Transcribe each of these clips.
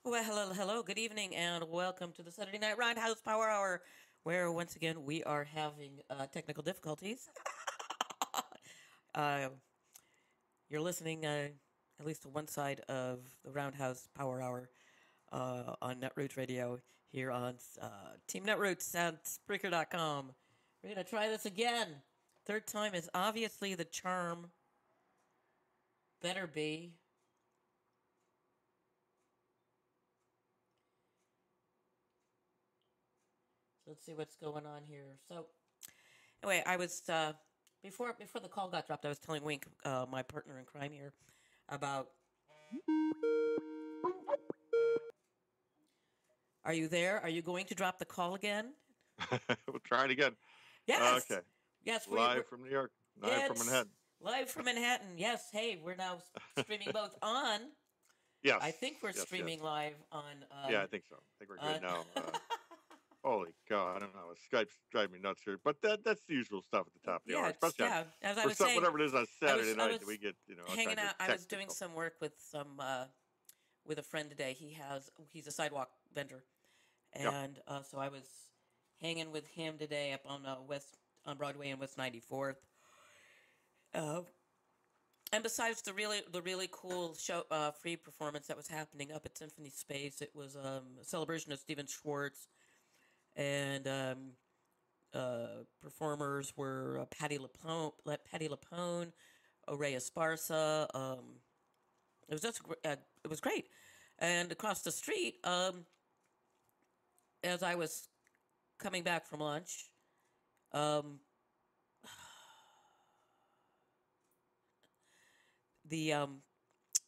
Well, hello, good evening, and welcome to the Saturday Night Roundhouse Power Hour, where once again we are having technical difficulties. uh, you're listening at least to one side of the Roundhouse Power Hour on Netroots Radio here on Team Netroots at Spreaker.com. We're going to try this again. Third time is obviously the charm. Better be. So let's see what's going on here. So anyway, I was before the call got dropped. I was telling Wink, my partner in crime here, about. Are you there? Are you going to drop the call again? We'll try it again. Yes, Okay. yes, Live from New York. Live from it's Manhattan. live from Manhattan. Yes, hey, we're now streaming both on. I Yes. think we're Yes. Yes. streaming live on Yeah, I think so. I think we're good on. now. Holy cow! I don't know. Skype's driving me nuts here, but that's the usual stuff at the top of the Yeah, hour, it's especially on yeah. As I for was some saying, whatever it is on I Saturday was I night that we was get all hanging kinds of out. I was doing technical. some work with some with a friend today. He's a sidewalk vendor, Yep. and so I was hanging with him today up on West on Broadway and West 94th. Uh, and besides the really cool show free performance that was happening up at Symphony Space, it was a celebration of Stephen Schwartz, and performers were Patty Lapone, Ray Esparza. It was it was great, and across the street, as I was coming back from lunch, um, the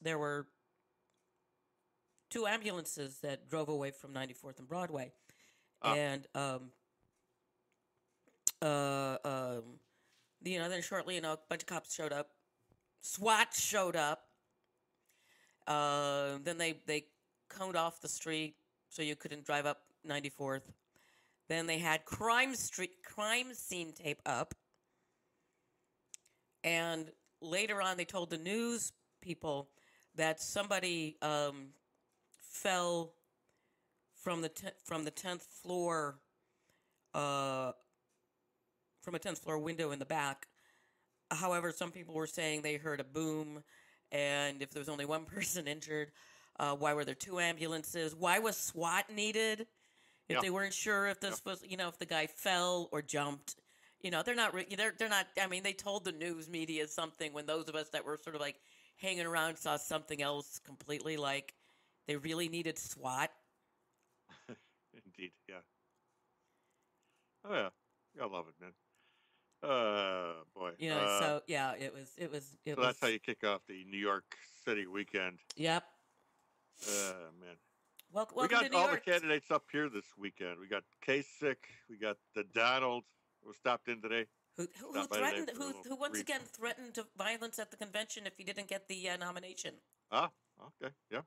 there were two ambulances that drove away from 94th and Broadway, Ah. and uh, um, then shortly, a bunch of cops showed up, SWAT showed up. Then they coned off the street so you couldn't drive up 94th. Then they had crime scene tape up, and later on they told the news people that somebody fell from the 10th floor from a 10th floor window in the back. However, some people were saying they heard a boom, and if there was only one person injured, why were there two ambulances? Why was SWAT needed? If Yeah. they weren't sure if Yeah. this was, if the guy fell or jumped, they're not. They're not. I mean, they told the news media something when those of us that were sort of like hanging around saw something else completely. Like they really needed SWAT. Indeed. Yeah. Oh yeah. I love it, man. Boy. So yeah, it So that's how was. you kick off the New York City weekend. Yep. Man. We Welcome to got New all the York. candidates up here this weekend. We got Kasich. We got the Donald who stopped in today. Who Stopped by today threatened for a little who once brief. again threatened to violence at the convention if he didn't get the nomination. Ah, okay. Yeah.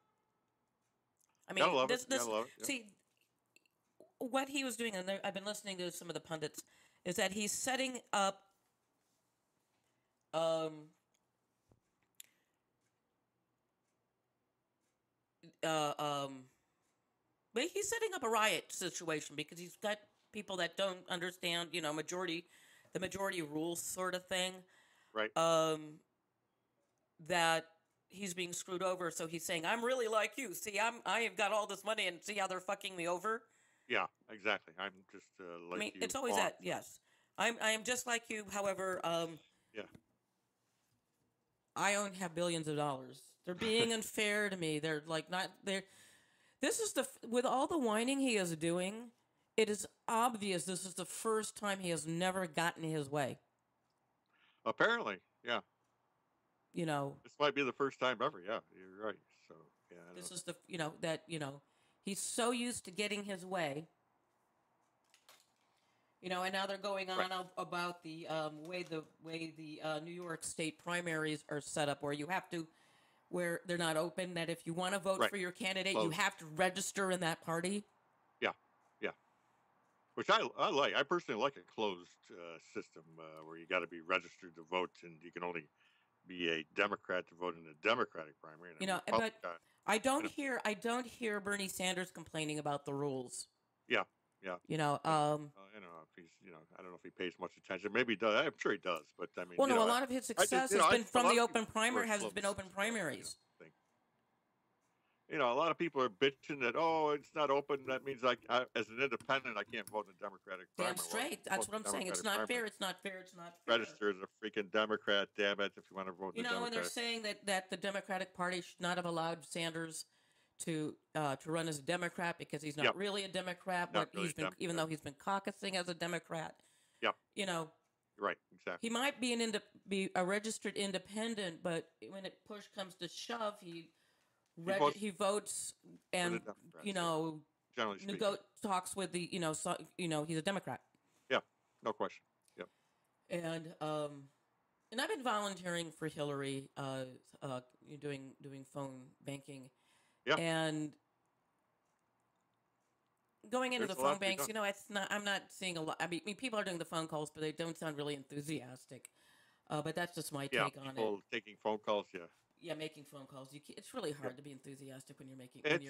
I Gotta mean, love it. this Gotta love it. Yeah. see what he was doing, and I've been listening to some of the pundits, is that he's setting up um uh um but he's setting up a riot situation because he's got people that don't understand, the majority rules sort of thing. Right. That he's being screwed over, so he's saying, "I'm really like you. See, I have got all this money, and see how they're fucking me over." Yeah, exactly. I'm just I like mean, it's you always on. that. So, Yes, I am just like you. However, yeah. I don't have billions of dollars. They're being unfair to me. They're like not. They're. This is with all the whining he is doing. It is obvious this is the first time he has never gotten his way. Apparently, yeah. You know, This might be the first time ever. Yeah, you're right. So, yeah, I this know. is the that he's so used to getting his way. And now they're going Right. on about the way the New York State primaries are set up, where they're not open. That if you want to vote Right. for your candidate, you Closed. have to register in that party. Yeah. Yeah. Which I like. I personally like a closed system where you got to be registered to vote, and you can only be a Democrat to vote in the Democratic primary and a But Republican. I don't hear Bernie Sanders complaining about the rules. Yeah, yeah. You know, I don't know if he's, I don't know if he pays much attention. Maybe he does. I'm sure he does. But I mean, well, no, a lot of his I just, success has been a from lot the of open people are primary, has slow to been see open primaries. thing. A lot of people are bitching that, oh, it's not open. That means as an independent, I can't vote in the Democratic Damn primary. straight. That's what I'm saying. It's not fair. It's not fair. It's not fair. Register as a freaking Democrat, damn it! If you want to vote in the Democratic. And they're saying that the Democratic Party should not have allowed Sanders to run as a Democrat because he's not really a Democrat, but really even though he's been caucusing as a Democrat. Yep. Right. Exactly. He might be a registered independent, but when push comes to shove, he votes and talks with the he's a Democrat. Yeah, no question. Yep. And I've been volunteering for Hillary, doing phone banking. Yeah. And going into the phone banks, it's not. I'm not seeing a lot. I mean, people are doing the phone calls, but they don't sound really enthusiastic. But that's just my take on it. Taking phone calls, yeah. Yeah, making phone calls. It's really hard to be enthusiastic when you're making when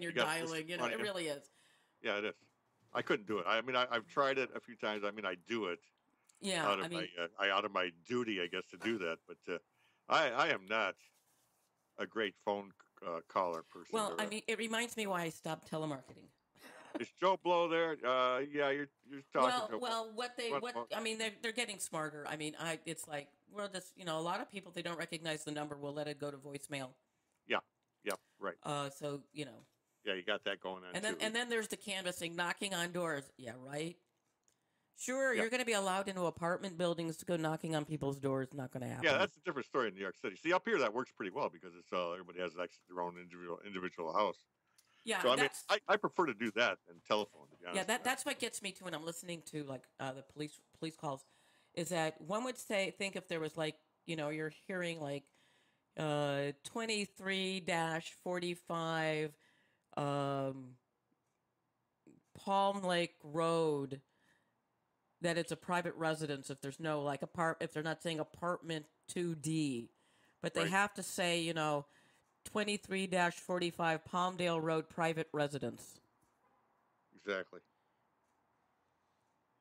you're dialing. It really is. Yeah, it is. I couldn't do it. I mean, I've tried it a few times. I mean, I do it. Yeah, out of my duty, I guess, to do that. But I am not a great phone caller person. Well, I mean, it reminds me why I stopped telemarketing. Is Joe Blow there? Yeah, you're talking. They're getting smarter. I mean, it's like a lot of people, they don't recognize the number, will let it go to voicemail. Yeah, right. So Yeah, you got that going on. And then there's the canvassing, knocking on doors. Yeah, right. Sure, you're going to be allowed into apartment buildings to go knocking on people's doors. Not going to happen. Yeah, that's a different story in New York City. See, up here that works pretty well because it's everybody has access to their own individual house. Yeah, so I prefer to do that than telephone. To be honest. Yeah, that's what gets me to when I'm listening to the police calls, is that one would think if there was you're hearing 23-45 Palm Lake Road, that it's a private residence if there's no if they're not saying apartment 2D, but they have to say 23-45 Palmdale Road private residence. Exactly.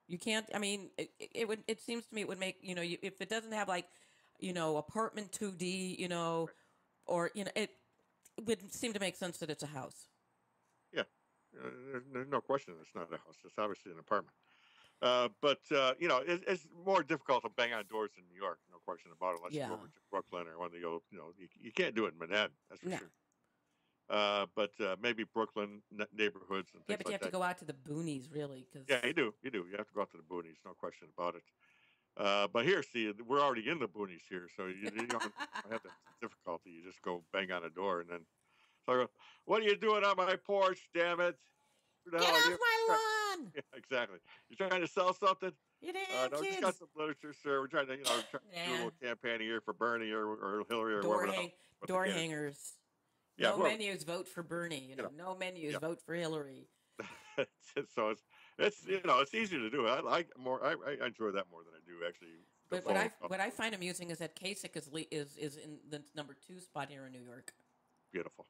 You can't. I mean, it seems to me it would make if it doesn't have apartment 2D, or it would seem to make sense that it's a house. Yeah, there's no question it's not a house. It's obviously an apartment. But it's more difficult to bang on doors in New York, no question about it, unless you go over to Brooklyn or one of the you can't do it in Manhattan, that's for sure. But maybe Brooklyn neighborhoods and things like that. Yeah, but you have to go out to the boonies, really. Yeah, you do. You have to go out to the boonies, no question about it. But here, see, we're already in the boonies here, so you don't have that difficulty. You just go bang on a door, and then so I go, "What are you doing on my porch? Damn it! Get off my lawn!" Yeah, exactly. You're trying to sell something? You no, just got some literature, sir. We're trying to, do a little campaign here for Bernie or Hillary or whatever. Door hangers. Yeah, menus, vote for Bernie. No menus, vote for Hillary. So it's easier to do. I enjoy that more than I do actually. But what I find amusing is that Kasich is in the number 2 spot here in New York. Beautiful.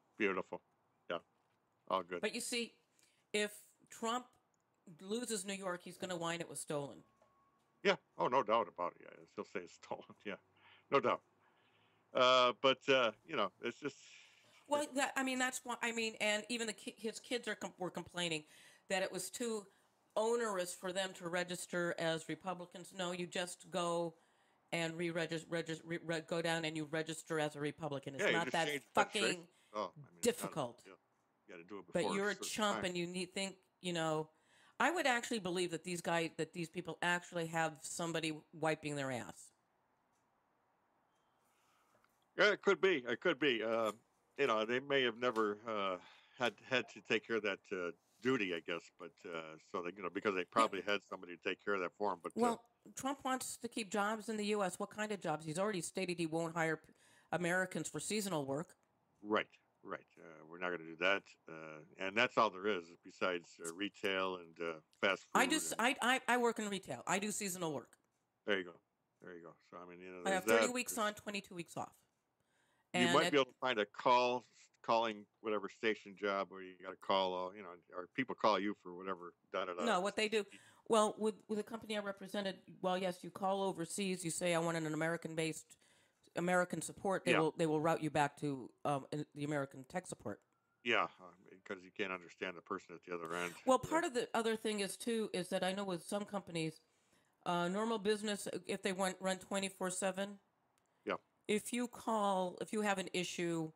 Yeah, all good. But you see, if Trump loses New York, he's going to whine it was stolen. Yeah. Oh, no doubt about it. Yeah, he'll say it's stolen. Yeah, no doubt. But it's just. Well, that's why. And even his kids were complaining that it was too onerous for them to register as Republicans. No, you just go and go down and you register as a Republican. It's not that fucking difficult. You got to do it before. But you're a chump, and you think. I would actually believe that these people actually have somebody wiping their ass. Yeah, it could be. They may have never had to take care of that duty, I guess, but so they, because they probably had somebody to take care of that for them. But Trump wants to keep jobs in the U.S. What kind of jobs? He's already stated he won't hire Americans for seasonal work. Right. We're not going to do that, and that's all there is besides retail and fast food. I work in retail. I do seasonal work. There you go. So I have 30 weeks on, 22 weeks off. And you might be able to find a call calling whatever station job where you got to call, or people call you for whatever. Da da da. No, what they do. Well, with the company I represented, well, yes, you call overseas. You say I want an American support. They will route you back to the American tech support. Yeah, because you can't understand the person at the other end. Well, part of the other thing is that I know with some companies, normal business, if they run 24/7. Yeah. If you have an issue,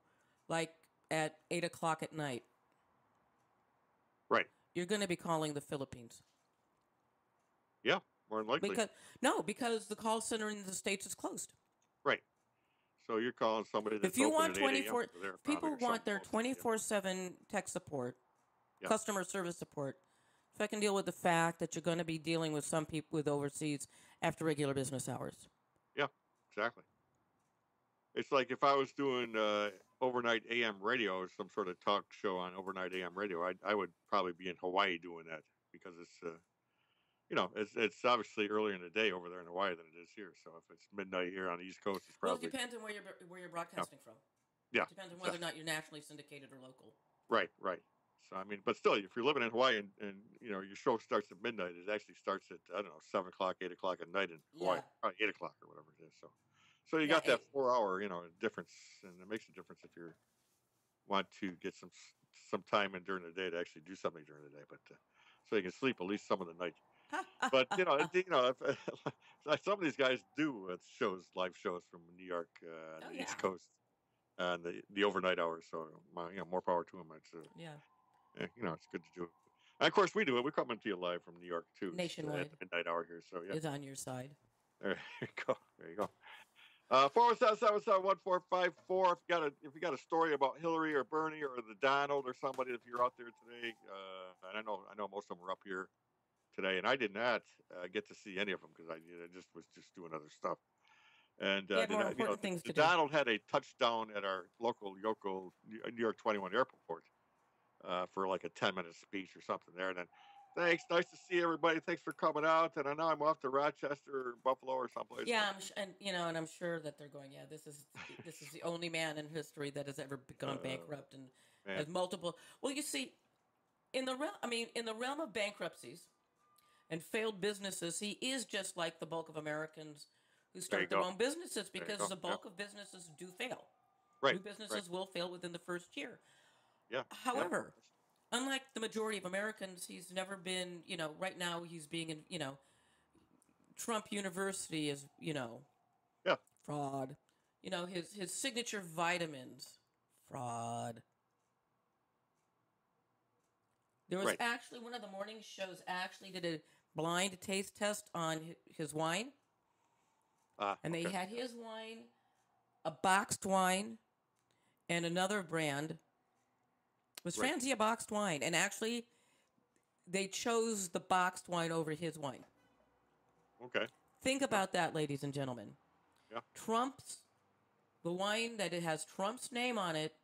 like at 8:00 at night, right, you're going to be calling the Philippines. Yeah, more than likely. Because the call center in the States is closed. Right. So you're calling somebody that's if you open want at 24, people want their 24/7 tech support, customer service support. If I can deal with the fact that you're going to be dealing with some people with overseas after regular business hours. Yeah, exactly. It's like if I was doing overnight AM radio or some sort of talk show on overnight AM radio, I would probably be in Hawaii doing that because it's it's obviously earlier in the day over there in Hawaii than it is here. So if it's midnight here on the East Coast, it's probably. Well, it depends on where you're broadcasting from. Yeah. It depends on whether or not you're nationally syndicated or local. Right. So I mean, but still, if you're living in Hawaii and your show starts at midnight, it actually starts at 7 o'clock, 8 o'clock at night in Hawaii, 8 o'clock or whatever it is. So you got that 4 hour difference, and it makes a difference if you want to get some time in during the day to actually do something during the day, but so you can sleep at least some of the night. But some of these guys do live shows from New York, the East Coast, and the overnight hours. So more power to them. It's it's good to do. And of course, we do it. We come into you live from New York too, nationwide. At midnight hour here. So is on your side. There you go. 407-771-1454. If you got a story about Hillary or Bernie or the Donald or somebody, if you're out there today, and I know most of them were up here today, and I did not get to see any of them because I was just doing other stuff. And Donald had a touchdown at our local New York 21 airport for like a 10-minute speech or something there. And then, thanks, nice to see everybody. Thanks for coming out. And I know I'm off to Rochester or Buffalo or someplace. Yeah, and I'm sure that they're going. Yeah, this is the only man in history that has ever gone bankrupt and has multiple. Well, you see, in the realm of bankruptcies and failed businesses, he is just like the bulk of Americans who start their own businesses because the bulk of businesses do fail. Right. New businesses will fail within the first year. Yeah. However, unlike the majority of Americans, he's never been, right now he's being in, Trump University is, fraud. His signature vitamins, fraud. There was actually one of the morning shows did a blind taste test on his wine. And they had his wine, a boxed wine, and another brand. It was Franzia boxed wine. And actually, they chose the boxed wine over his wine. Okay. Think about that, ladies and gentlemen. Yeah. The wine that it has Trump's name on it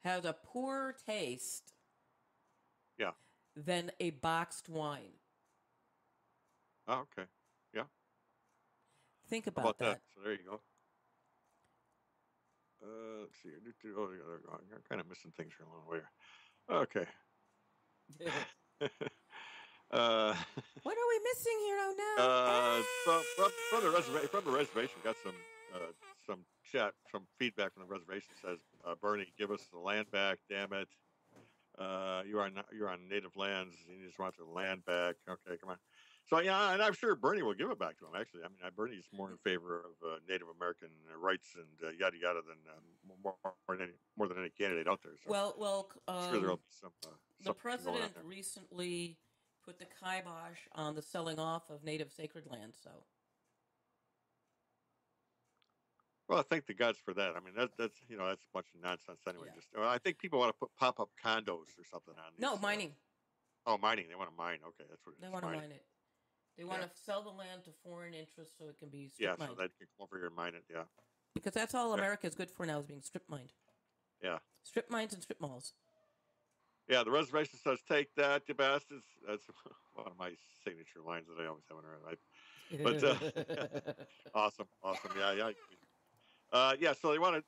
has a poorer taste than a boxed wine. Oh, okay. Yeah. Think about that. So there you go. Let's see. I'm kind of missing things here along the way. Okay. What are we missing here? Oh no! From the reservation, got some chat, some feedback from the reservation. Says, Bernie, give us the land back. Damn it! You're on native lands. You just want the land back. Okay, come on. So and I'm sure Bernie will give it back to him. Actually, I mean, Bernie's more in favor of Native American rights and yada yada than more than any candidate out there. So I'm sure there'll be some. The president recently put the kibosh on the selling off of native sacred land. So. Well, I thank the gods for that. I mean, that's a bunch of nonsense anyway. Yeah. I think people want to put pop-up condos or something on these. No, mining. Mining. They want to mine. Okay, that's what it is. They want to mine it. They want to sell the land to foreign interests so it can be strip mined. So they can come over here and mine it, Because that's all America is good for now is being strip mined. Yeah. Strip mines and strip malls. Yeah, the reservation says, take that, you bastards. That's one of my signature lines that I always have in our life. But awesome. Yeah. Yeah, so what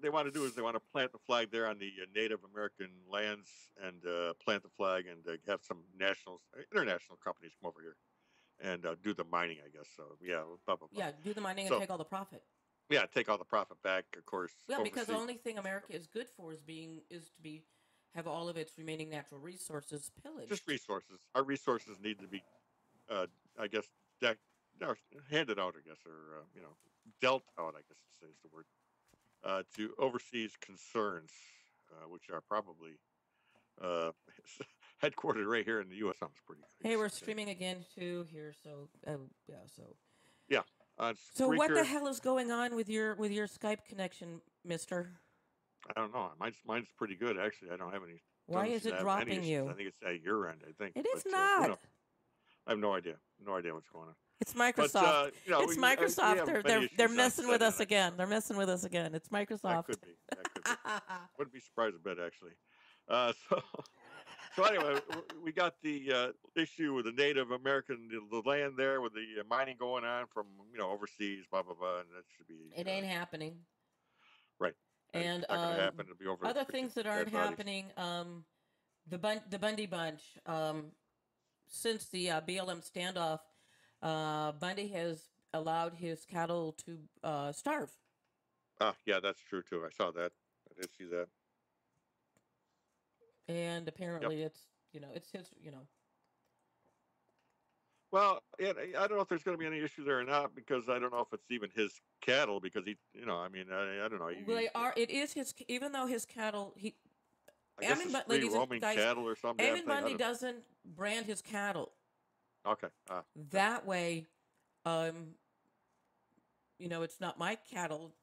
they want to do is they want to plant the flag there on the Native American lands and plant the flag and have some international companies come over here and do the mining, I guess. So yeah, blah blah blah. Yeah, do the mining and So take all the profit. yeah, take all the profit back, of course, Yeah, because the overseas. only thing America is good for is to be have all of its remaining natural resources Just pillaged. resources. Our resources need to be, uh, I guess, deck, no, handed out, I guess, or dealt out, I guess is the word, to overseas concerns, which are probably uh, headquartered right here in the U.S. Sounds pretty, I Hey, guess we're you'd say. streaming again too here, so yeah, Yeah, on so what the Spreaker. hell is going on with your Skype connection, Mister? I don't know. Mine's pretty good actually. I don't have any. Why Doesn't is seem it to have any dropping issues. I you? think it's at your end. I think, It is but who not. knows? I have no idea. No idea what's going on. It's But Microsoft. It's we Microsoft. have They're many they're issues on messing with setting us it. again. They're messing with us again. It's That Microsoft. could be. That could be. Wouldn't be surprised a bit actually. So so anyway, we got the issue with the Native American the land there with the mining going on from overseas, blah blah blah, and that should be It ain't happening. right. It's And not going to happen. It'll be over other 50 things that aren't dead bodies. happening. The Bundy Bunch. Since the BLM standoff, Bundy has allowed his cattle to starve. Ah, yeah, that's true too. I saw that. I did see that. And Yep. apparently it's his. Well, yeah, I don't know if there's going to be any issue there or not because I don't know if it's even his cattle because I mean, I don't know. Well, they are. It is his. Even though his cattle, I guess it's free ladies and roaming guys, cattle or some damn Ammon thing. I Bundy don't know. doesn't brand his cattle Okay. Okay. that way. Um, it's not my cattle.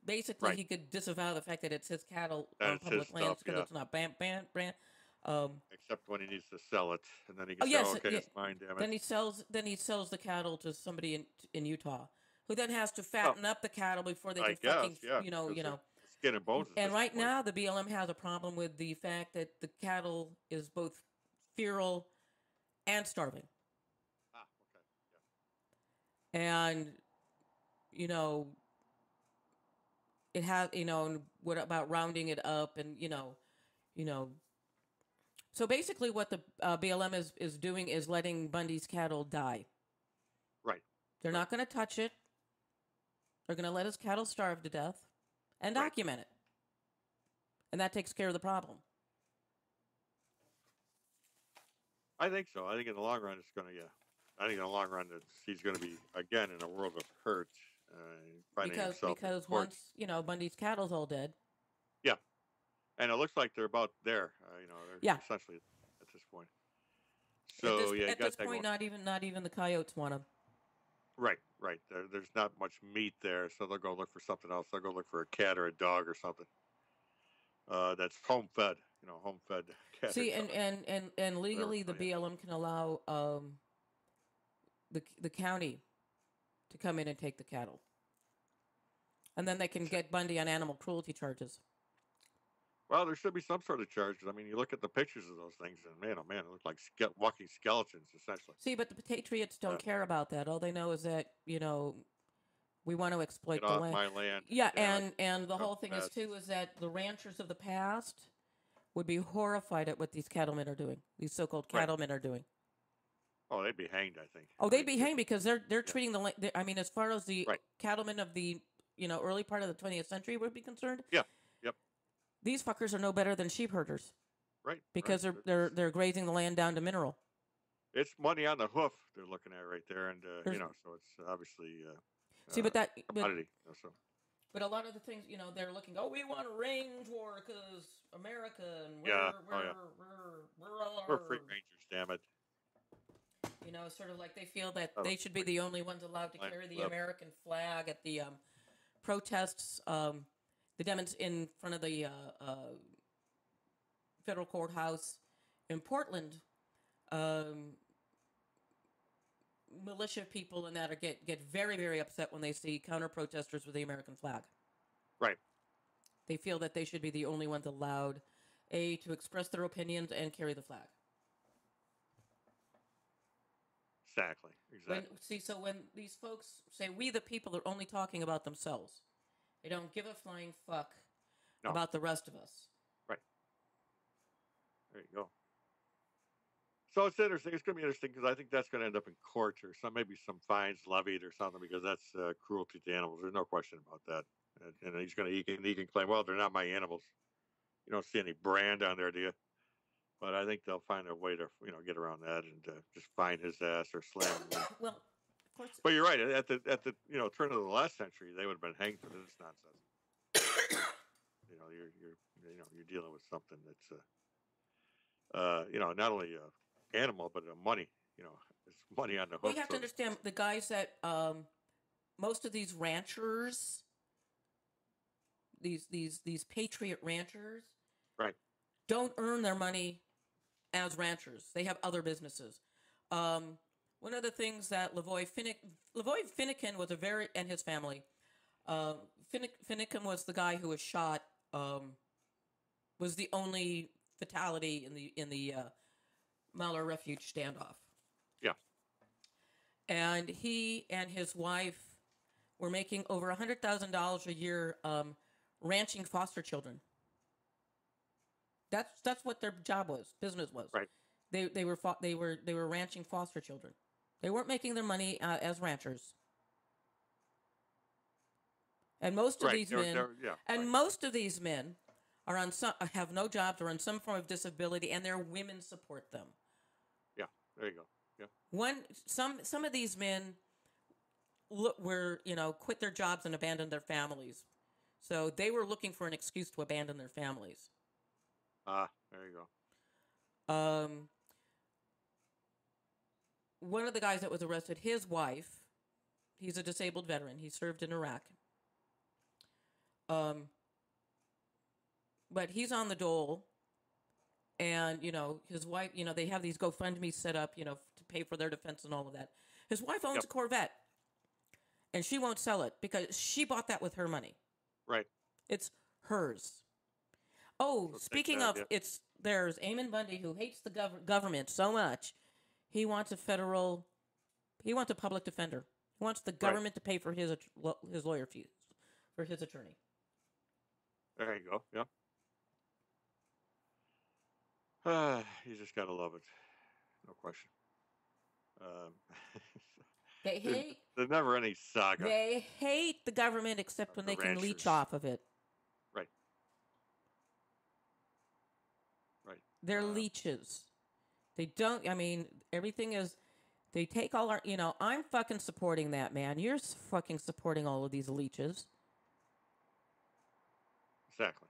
Basically, Right. he could disavow the fact that it's his cattle That on it's his public lands stuff. because Yeah. it's not brand. Except when he needs to sell it, and then he Oh can say, yes, oh, "Okay, yeah. it's mine. Damn it." Then he sells the cattle to somebody in Utah, who then has to Well, fatten up the cattle before they I can guess, fucking yeah, you know because you they're know. skin and bones at And this right point. now, the BLM has a problem with the fact that the cattle is both feral and starving, Okay. and you know it has and what about rounding it up and you know. So basically, what the BLM is doing is letting Bundy's cattle die. Right. They're Right. not going to touch it. They're going to let his cattle starve to death and Right. document it. And that takes care of the problem. I think so. I think in the long run, it's going to, yeah. I think in the long run, he's going to be, again, in a world of hurt, finding himself in Because court. once, Bundy's cattle's all dead. Yeah. And it looks like they're about there. They're Yeah. essentially at this point. So, yeah, you At got this that point, going. not even the coyotes want him. Right, right. There's not much meat there, so they'll go look for something else. They'll go look for a cat or a dog or something. That's home fed, home fed cat or See, dog. and legally, the So, yeah. BLM can allow the county to come in and take the cattle. And then they can get Bundy on animal cruelty charges. Well, there should be some sort of charge. I mean, you look at the pictures of those things, and man, oh man, it look like walking skeletons, essentially. See, but the Patriots don't care about that. All they know is that, we want to exploit Get the off land. my land. Yeah, Yeah, and the whole thing is, too, is that the ranchers of the past would be horrified at what these cattlemen are doing, these so-called cattlemen are doing. Oh, they'd be hanged, I think. Oh, they'd be hanged because they're treating the land. I mean, as far as the cattlemen of the early part of the 20th century would be concerned. Yeah. Yep. These fuckers are no better than sheep herders. Right. Because they're grazing the land down to mineral. It's money on the hoof they're looking at right there, and so it's obviously see, but commodity. But a lot of the things, they're looking. Oh, we want a range war because America and we're free rangers, damn it. Sort of like they feel that they should be the only ones allowed to carry the American flag at the protests, the demos in front of the federal courthouse in Portland. Militia people and that get very, very upset when they see counter protesters with the American flag. Right. They feel that they should be the only ones allowed to express their opinions and carry the flag. Exactly. So when these folks say we the people are only talking about themselves, They don't give a flying fuck No. about the rest of us. Right. There you go. So it's interesting. It's going to be interesting because I think that's going to end up in court or maybe some fines levied or something because that's cruelty to animals. There's no question about that. And he can claim, well, they're not my animals. You don't see any brand on there, do you? But I think they'll find a way to get around that and just fine his ass or slam him. Well, of course. But you're right. At the turn of the last century, they would have been hanged for this nonsense. You're dealing with something that's not only animal but money. It's money on the hook. Well, you have to understand the guys that most of these ranchers, these patriot ranchers, right, don't earn their money as ranchers. They have other businesses. One of the things that Lavoy Finnegan was and his family. Finnegan was the guy who was shot. Was the only fatality in the Mahler Refuge standoff. Yeah. And he and his wife were making over $100,000 a year ranching foster children. That's what their job was, business was. Right. They were ranching foster children. They weren't making their money as ranchers. And most of these men, most of these men are have no jobs or on some form of disability, and their women support them. Yeah, there you go. Yeah. Some of these men quit their jobs and abandoned their families, so they were looking for an excuse to abandon their families. There you go. One of the guys that was arrested, his wife, he's a disabled veteran. He served in Iraq. But he's on the dole, and, his wife, they have these GoFundMe set up, to pay for their defense and all of that. His wife owns a Corvette, and she won't sell it because she bought that with her money. Right. It's hers. Oh, speaking of, there's Eamon Bundy, who hates the government so much, he wants a public defender. He wants the government to pay for his lawyer fees, for his attorney. There you go. Yeah. You just gotta love it, no question. There's never any saga. They hate the government except when they can leech off of it. Right. Right. They're leeches. They don't. I mean, everything is. They take all our. I'm fucking supporting that, man. You're fucking supporting all of these leeches. Exactly.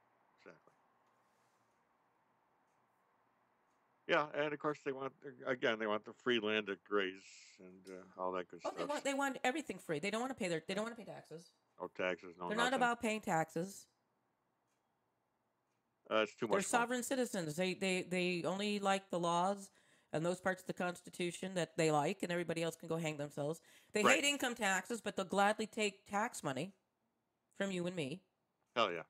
Yeah, and of course they want the free land to graze and all that good stuff. They want everything free. They don't want to pay taxes. No taxes, no. They're not about paying taxes. It's too much. They're sovereign citizens. They only like the laws and those parts of the Constitution that they like, and everybody else can go hang themselves. They hate income taxes, but they'll gladly take tax money from you and me. Hell yeah.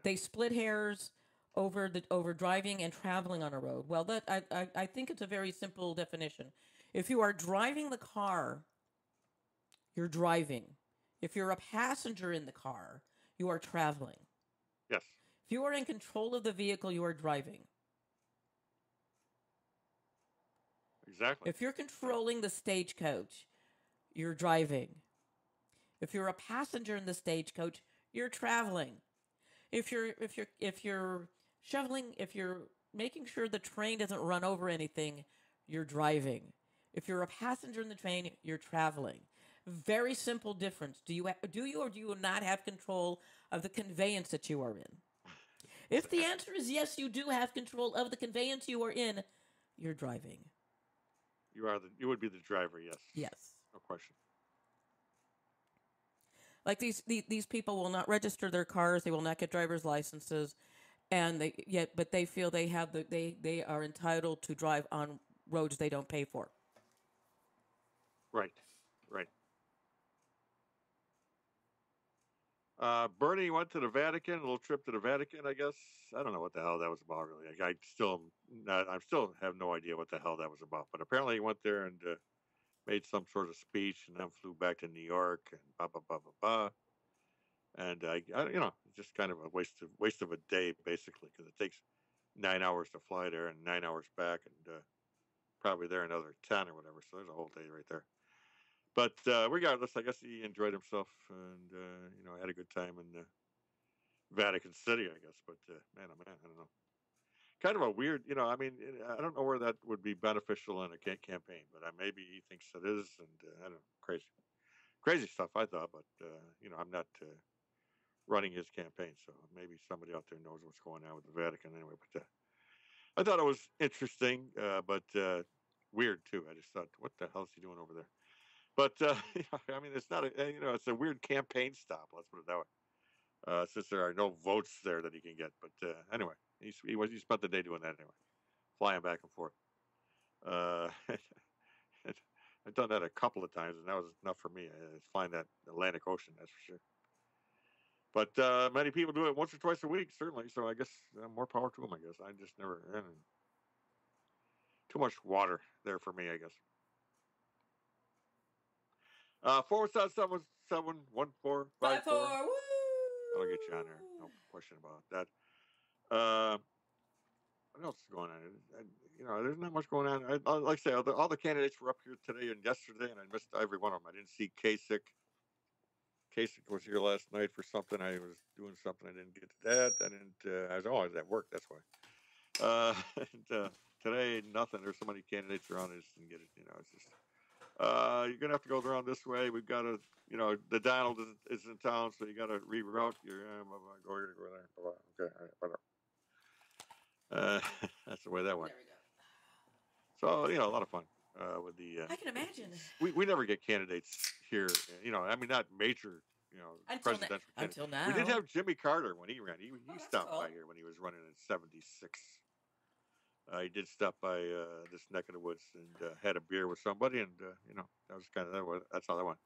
They split hairs over driving and traveling on a road. Well, I think it's a very simple definition. If you are driving the car, you're driving. If you're a passenger in the car, you are traveling. Yes. If you are in control of the vehicle, you are driving. Exactly. If you're controlling the stagecoach, you're driving. If you're a passenger in the stagecoach, you're traveling. If you're shoveling, if you're making sure the train doesn't run over anything, you're driving. If you're a passenger in the train, you're traveling. Very simple difference. Do you or do you not have control of the conveyance that you are in? If the answer is yes, you do have control of the conveyance you are in, you're driving. You would be the driver, yes. Yes. No question. Like these people will not register their cars, they will not get driver's licenses, and but they feel they are entitled to drive on roads they don't pay for. Right. Bernie went to the Vatican, a little trip to the Vatican, I guess. I don't know what the hell that was about, really. I still have no idea what the hell that was about. But apparently he went there and made some sort of speech and then flew back to New York and blah, blah, blah, blah, blah. And it's just kind of a waste of a day basically because it takes 9 hours to fly there and 9 hours back, and probably there another 10 or whatever. So there's a whole day right there. But regardless, I guess he enjoyed himself and had a good time in Vatican City, I guess. But man, oh man, I don't know. Kind of a weird, I mean, I don't know where that would be beneficial in a campaign, but maybe he thinks it is, and I don't know, crazy stuff. I thought, but I'm not running his campaign, so maybe somebody out there knows what's going on with the Vatican anyway. But I thought it was interesting, but weird too. I just thought, what the hell is he doing over there? But I mean, it's not it's a weird campaign stop. Let's put it that way. Since there are no votes there that he can get. But anyway, he spent the day doing that anyway, flying back and forth. I've done that a couple of times, and that was enough for me. Flying that Atlantic Ocean, that's for sure. But many people do it once or twice a week, certainly. So I guess more power to them. I guess I just never. Too much water there for me, I guess. 477-145-4. I'll get you on there. No question about that. What else is going on? There's not much going on. Like I say, all the candidates were up here today and yesterday, and I missed every one of them. I didn't see Kasich. Kasich was here last night for something. I was doing something. I didn't get to that. I was at work. That's why. And today, nothing. There's so many candidates around. I just didn't get it. It's just. You're gonna have to go around this way. We've got to, the Donald is in town, so you got to reroute. You're go here, go there. Okay, all right, whatever. That's the way that went. There we go. So a lot of fun with the. I can imagine. We never get candidates here. I mean, not major. Presidential candidates. Until now. We did have Jimmy Carter when he ran. He stopped cool. by here when he was running in '76. He did stop by this neck of the woods and had a beer with somebody, and that was kind of that's how that went.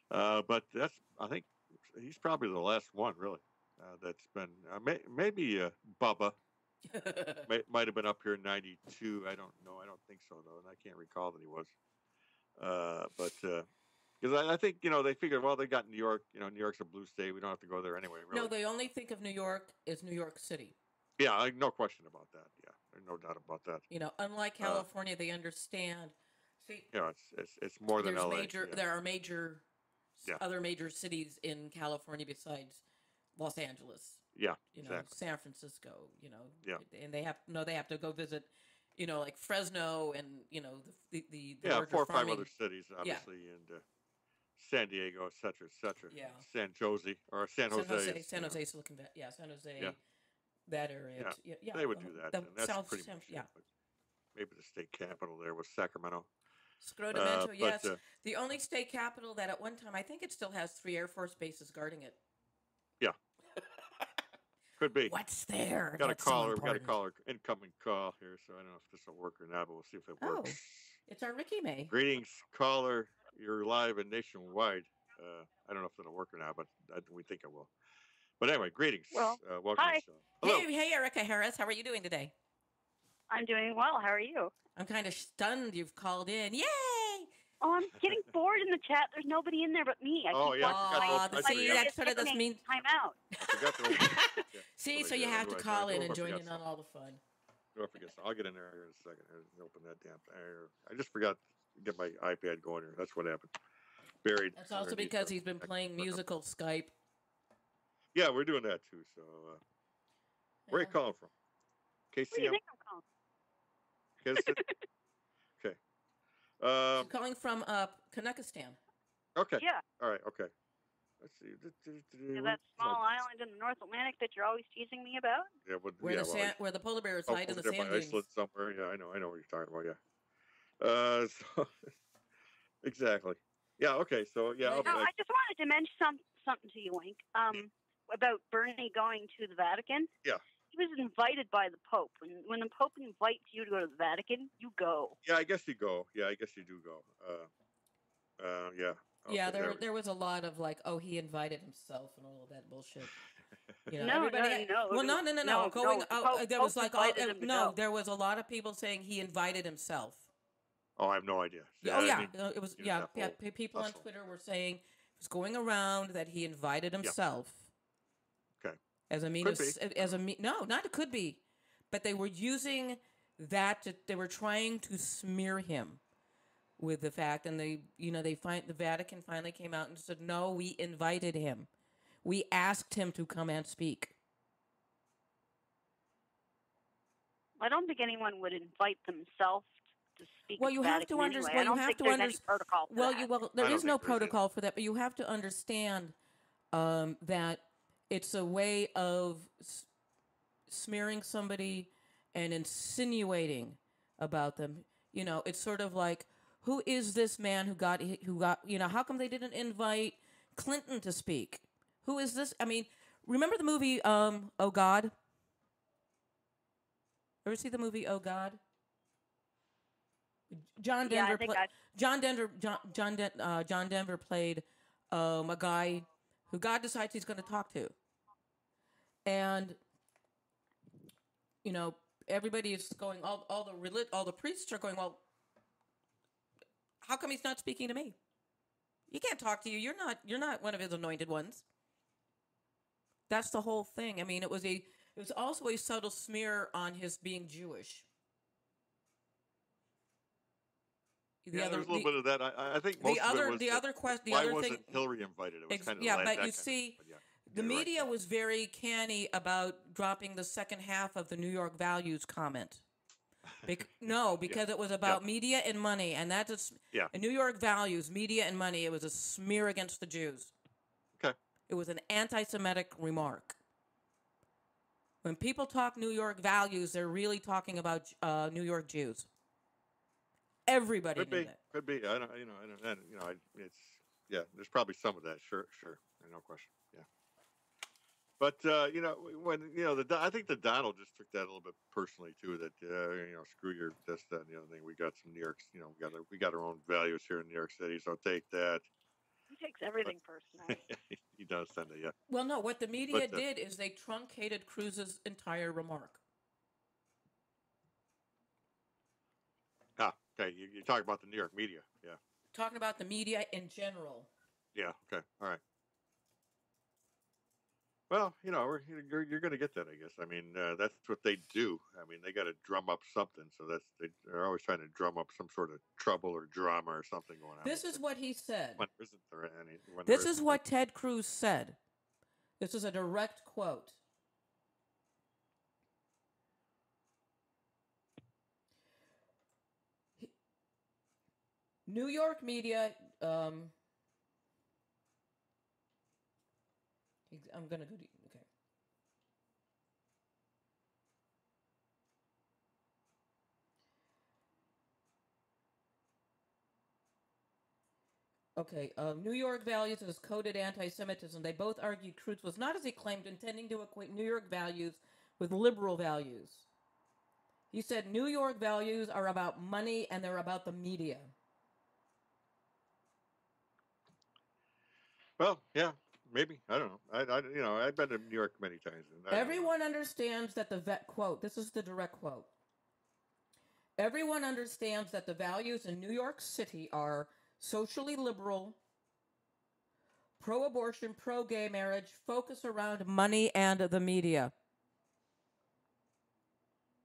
But I think he's probably the last one really that's been maybe Bubba might have been up here in '92. I don't know. I don't think so though, and I can't recall that he was. But because I think they figured, well, they got New York. New York's a blue state. We don't have to go there anyway. Really. No, they only think of New York as New York City. Yeah, no question about that. Yeah, there's no doubt about that. Unlike California, they understand. See, it's more than LA. There are other major cities in California besides Los Angeles. Yeah, exactly. San Francisco. Yeah. And they have to go visit, like Fresno and the 4 or 5 other cities, obviously, and San Diego, et cetera, et cetera. Yeah. San Jose or San Jose. San Jose, Silicon Valley. Yeah, San Jose. Yeah. That area. Yeah, they would do that. And that's pretty much it. But maybe the state capital there was Sacramento. Sacramento, yes. The only state capital that at one time, I think it still has 3 Air Force bases guarding it. Yeah. Could be. What's there? Got a caller. We got a caller, incoming call here, so I don't know if this will work or not, but we'll see if it works. It's our Ricky May. Greetings, caller. You're live and nationwide. I don't know if it'll work or not, but we think it will. But anyway, greetings. Well, welcome hi. to the show. Hello. Hey, Erica Harris. How are you doing today? I'm doing well. How are you? I'm kind of stunned you've called in. Yay! Oh, I'm getting bored in the chat. There's nobody in there but me. That's sort of this means time out. See, so you have to call in and join in on all the fun. Don't forget. I'll get in there here in a second. Open that damn thing. I just forgot to get my iPad going here. That's what happened. Buried. That's also because he's been playing musical Skype. Yeah, we're doing that too. So, where are you calling from? KCM? Where do you think I'm calling? Okay. I'm calling from Kanukistan. Okay. Yeah. All right. Okay. Let's see. That small island in the North Atlantic that you're always teasing me about? Yeah. Where the polar bears hide in the sand dunes. Iceland somewhere. Yeah, I know what you're talking about. Yeah. So exactly. Yeah. Okay. So yeah. No, I just wanted to mention something to you, Wink. About Bernie going to the Vatican. Yeah. He was invited by the Pope. When the Pope invites you to go to the Vatican, you go. Yeah, I guess you go. Yeah, I guess you do go. Yeah. Okay, yeah, there was a lot of he invited himself and all of that bullshit. No. Well, no. Going out, there was there was a lot of people saying he invited himself. Oh, I have no idea. It was people on Twitter were saying was going around that he invited himself. Okay. As a means no, not it could be, but they were using that they were trying to smear him with the fact, and the Vatican finally came out and said, no, we invited him. We asked him to come and speak. I don't think anyone would invite themselves to speak. Well, you have to understand. Well, you have to understand. Protocol for that. Well, there is no protocol for that, but you have to understand that it's a way of smearing somebody and insinuating about them. It's sort of like, who is this man who got? How come they didn't invite Clinton to speak? Who is this? I mean, remember the movie Oh God? Ever see the movie Oh God? John Denver played a guy who God decides he's going to talk to, and everybody is going. All the priests are going. Well, how come he's not speaking to me? He can't talk to you. You're not one of his anointed ones. That's the whole thing. I mean, it was also a subtle smear on his being Jewish. There's a little bit of that. I think most of it was why wasn't Hillary invited? It was kind of but you see, the media was very canny about dropping the second half of the New York Values comment. Because it was about media and money, and that's New York Values, media and money. It was a smear against the Jews. Okay. It was an anti-Semitic remark. When people talk New York values, they're really talking about New York Jews. Everybody knew that. Could be. I don't. There's probably some of that. Sure. No question. Yeah. But I think the Donald just took that a little bit personally too. That screw your this, that, and the other thing. We got some New York. We got our own values here in New York City. So take that. He takes everything personally. He does tend to, yeah. Well, no. What the media did is they truncated Cruz's entire remark. Okay. You're talking about the New York media, yeah. Talking about the media in general. Yeah. Okay. All right. Well, you're going to get that, I guess. I mean, that's what they do. I mean, they got to drum up something. So they're always trying to drum up some sort of trouble or drama or something going on. This is what he said. When isn't there any? This is what Ted Cruz said. This is a direct quote. New York media. I'm going to go to... Okay. New York values as coded anti-Semitism. They both argued Cruz was not, as he claimed, intending to equate New York values with liberal values. He said New York values are about money and they're about the media. Well, yeah. Maybe. I don't know. I've been to New York many times. Everyone understands that quote, this is the direct quote. Everyone understands that the values in New York City are socially liberal, pro-abortion, pro-gay marriage, focus around money and the media.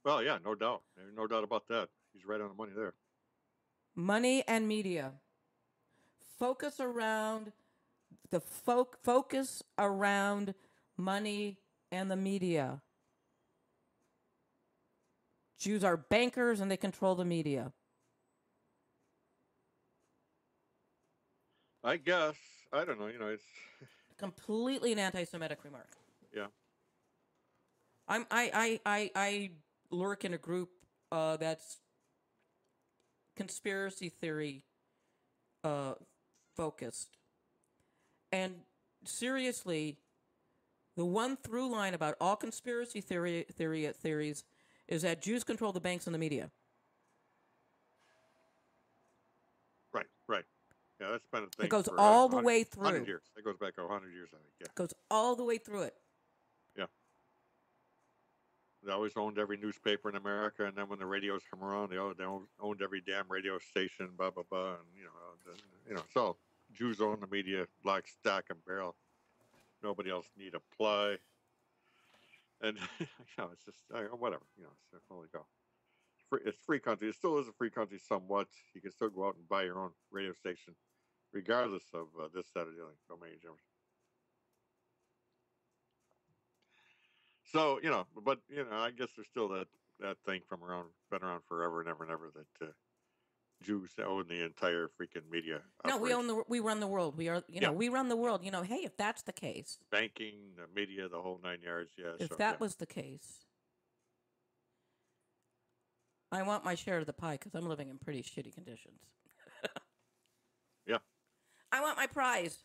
Well, yeah, no doubt. There's no doubt about that. He's right on the money there. Money and media. Focus around... focus around money and the media. Jews are bankers and they control the media. I guess. I don't know. It's completely an anti-Semitic remark. Yeah. I lurk in a group that's conspiracy theory focused. And seriously, the one through line about all conspiracy theories is that Jews control the banks and the media. Right. Yeah, that's been a thing. It goes all the way through. 100 years. It goes back 100 years, I think. Yeah. It goes all the way through it. Yeah. They always owned every newspaper in America, and then when the radios come around, they owned every damn radio station, blah blah blah, and so Jews own the media, lock, stock, and barrel. Nobody else need apply. And it's just whatever. It's holy cow. It's free country. It still is a free country somewhat. You can still go out and buy your own radio station, regardless of this, that, or the other. Domain Jammers. So but I guess there's still that thing been around forever and ever and ever that Jews own the entire freaking media. No, we run the world. We are, we run the world. Hey, if that's the case, banking, the media, the whole 9 yards. Yeah. If that was the case, I want my share of the pie because I'm living in pretty shitty conditions. Yeah. I want my prize.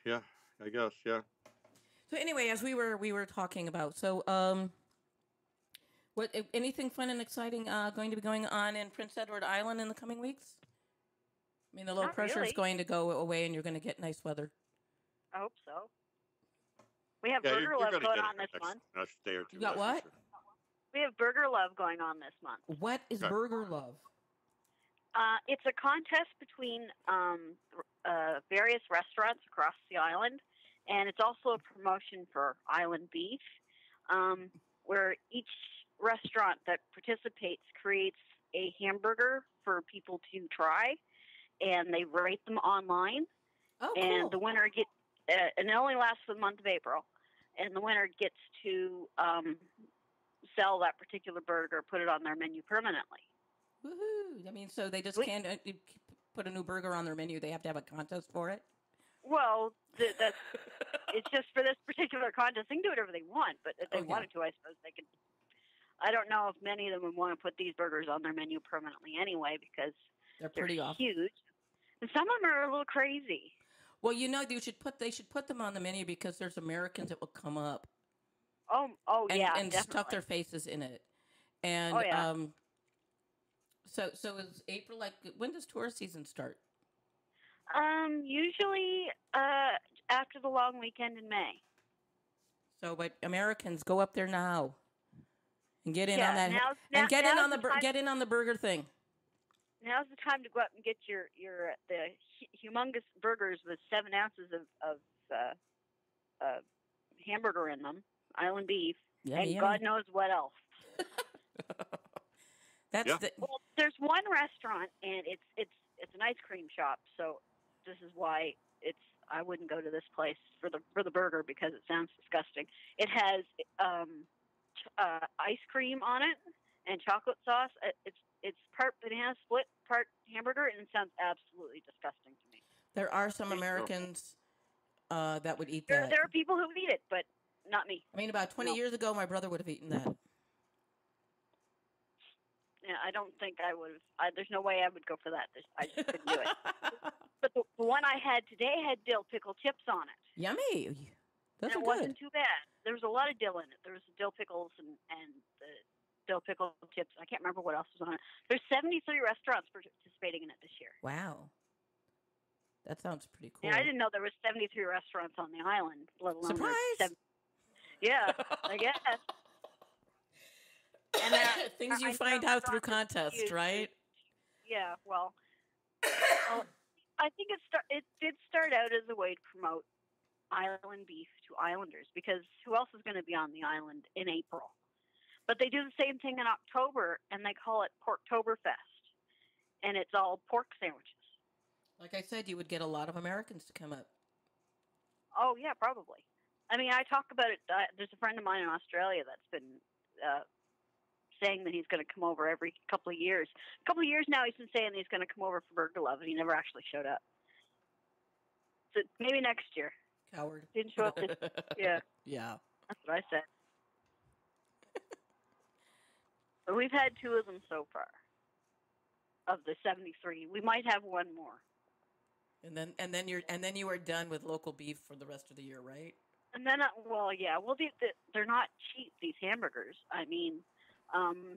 Yeah, I guess. Yeah. So anyway, as we were talking about, what anything fun and exciting going to be going on in Prince Edward Island in the coming weeks? I mean, the low pressure is going to go away, and you're going to get nice weather. I hope so. We have Burger Love going on this month. Next day or two. You got what? Sure. We have Burger Love going on this month. What is Burger Love? It's a contest between various restaurants across the island, and it's also a promotion for island beef, where each restaurant that participates creates a hamburger for people to try, and they rate them online. Oh, and cool. The winner gets, and it only lasts for the month of April, and the winner gets to sell that particular burger, put it on their menu permanently. Woohoo! I mean, so they just can't put a new burger on their menu. They have to have a contest for it? Well, that's it's just for this particular contest. They can do whatever they want, but if they wanted to, I suppose they could. I don't know if many of them would want to put these burgers on their menu permanently anyway, because they're pretty huge. And some of them are a little crazy. Well, they should put them on the menu because there's Americans that will come up. And definitely. stuff their faces in it. And so is April, like, when does tourist season start? Usually after the long weekend in May. So, but Americans, go up there now and get in on that, get in on the burger thing. Now's the time to go out and get the humongous burgers with 7 ounces of hamburger in them, island beef, and God knows what else. Well, there's one restaurant, and it's an ice cream shop. So this is why I wouldn't go to this place for the burger because it sounds disgusting. It has ice cream on it and chocolate sauce. It's part banana split, part hamburger, and it sounds absolutely disgusting to me. There are some Americans that would eat that. There are people who eat it, but not me. I mean, about 20 years ago, my brother would have eaten that. Yeah, I don't think I would have. There's no way I would go for that. I just couldn't do it. But the one I had today had dill pickle chips on it. Yummy. Those are good. It wasn't too bad. There was a lot of dill in it. There was dill pickles and the dill pickle chips. I can't remember what else was on it. There's 73 restaurants participating in it this year. Wow. That sounds pretty cool. Yeah, I didn't know there was 73 restaurants on the island, let alone surprise. Yeah, I guess. And things you find out through contests, right? Yeah, well, I think it did start out as a way to promote island beef to islanders, because who else is going to be on the island in April? But they do the same thing in October, and they call it Porktoberfest, and it's all pork sandwiches. Like I said, you would get a lot of Americans to come up. Oh, yeah, probably. I mean, I talk about it. There's a friend of mine in Australia that's been saying that he's going to come over every couple of years. A couple of years now he's been saying he's going to come over for Burger Love, and he never actually showed up. So maybe next year. Coward. Didn't show up this Yeah. Yeah. That's what I said. But we've had 2 of them so far. Of the 73. We might have one more. And then you are done with local beef for the rest of the year, right? And then they're not cheap, these hamburgers. I mean,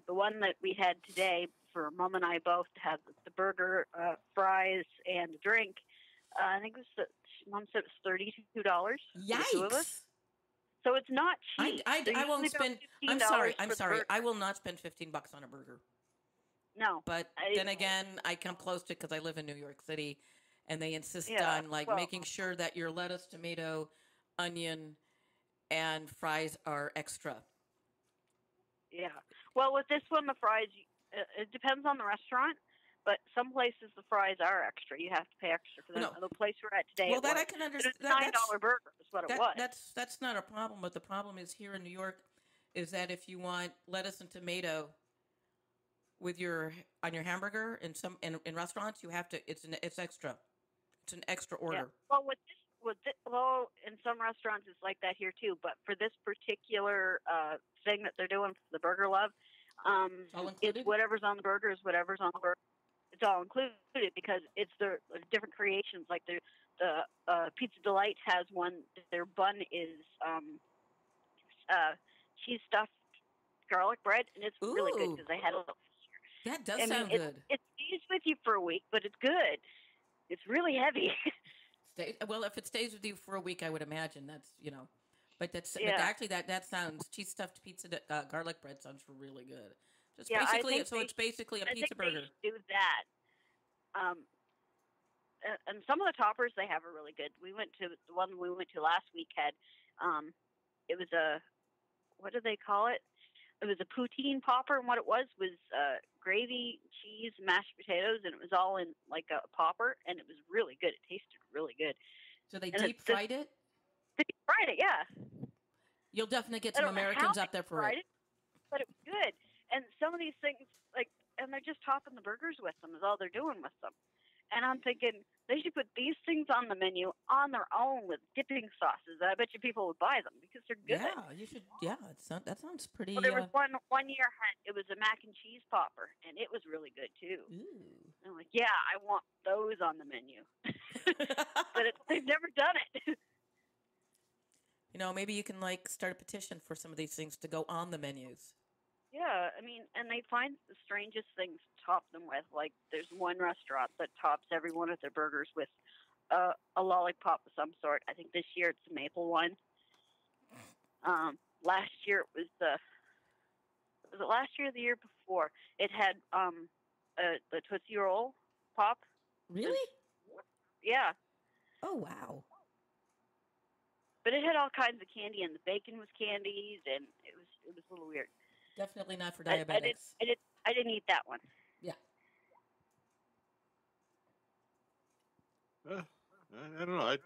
the one that we had today for Mom and I both to have the burger, fries, and a drink. I think Mom said it was $32 for the 2 of us. So it's not cheap. I won't spend. I'm sorry. I will not spend $15 on a burger. No. But then again, I come close to it because I live in New York City, and they insist on making sure that your lettuce, tomato, onion, and fries are extra. Yeah. Well, with this one, the fries, it depends on the restaurant, but some places the fries are extra. You have to pay extra for them. No. The place we're at today, well, that I can understand. It's $9 burger is what it was. That's not a problem. But the problem is here in New York, is that if you want lettuce and tomato with on your hamburger in restaurants, you have to. It's extra. It's an extra order. Yeah. Well, in some restaurants it's like that here too. But for this particular thing that they're doing for the Burger Love, it's whatever's on the burger is whatever's on the burger. It's all included because it's the different creations. Like the Pizza Delight has one. Their bun is cheese stuffed garlic bread, and it's really good because they had a little. That does sound good. It stays with you for a week, but it's good. It's really heavy. Well, if it stays with you for a week, I would imagine that's But actually that sounds cheese stuffed pizza garlic bread sounds really good. It's basically a pizza burger. Do that. And some of the toppers they have are really good. The one we went to last week had it was a, what do they call it? It was a poutine popper, and what it was gravy, cheese, mashed potatoes, and it was all in like a popper, and it was really good. It tasted really good. So they deep fried it? They deep fried it, yeah. You'll definitely get some Americans up there for it. But it was good. And some of these things, and they're just topping the burgers with them is all they're doing with them. And I'm thinking they should put these things on the menu on their own with dipping sauces. I bet you people would buy them because they're good. Yeah, you should. Yeah, that sounds pretty. Well, there was one year it was a mac and cheese popper, and it was really good too. Ooh. I'm like, yeah, I want those on the menu, but they've never done it. Maybe you can start a petition for some of these things to go on the menus. Yeah, I mean, and they find the strangest things to top them with. Like, there's one restaurant that tops every one of their burgers with a lollipop of some sort. I think this year it's a maple one. Last year it was it last year or the year before? It had the Tootsie Roll pop. Really? Yeah. Oh, wow. But it had all kinds of candy, and the bacon was candies, and it was a little weird. Definitely not for diabetics. I didn't eat that one. Yeah. I don't know. It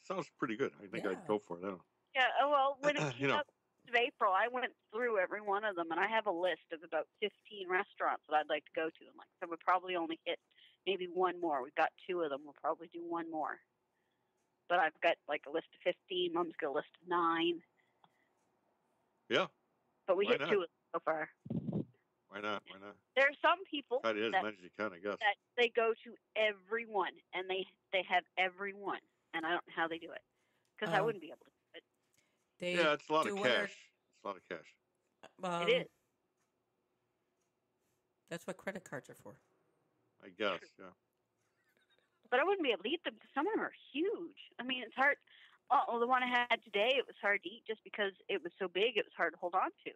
sounds pretty good. I think I'd go for it. Yeah. Well, when it came up of April, I went through every one of them, and I have a list of about 15 restaurants that I'd like to go to. And so we'll probably only hit maybe one more. We've got 2 of them. We'll probably do one more. But I've got a list of 15. Mom's got a list of 9. Yeah. But we hit 2 of them so far. Why not? There are some people that is as much as you can, I guess. That they go to every one, and they have every one, and I don't know how they do it because I wouldn't be able to do it. It's a lot of cash. It's a lot of cash. It is. That's what credit cards are for. I guess, yeah. But I wouldn't be able to eat them because some of them are huge. I mean, it's hard. Oh, the one I had today, it was hard to eat just because it was so big. It was hard to hold on to.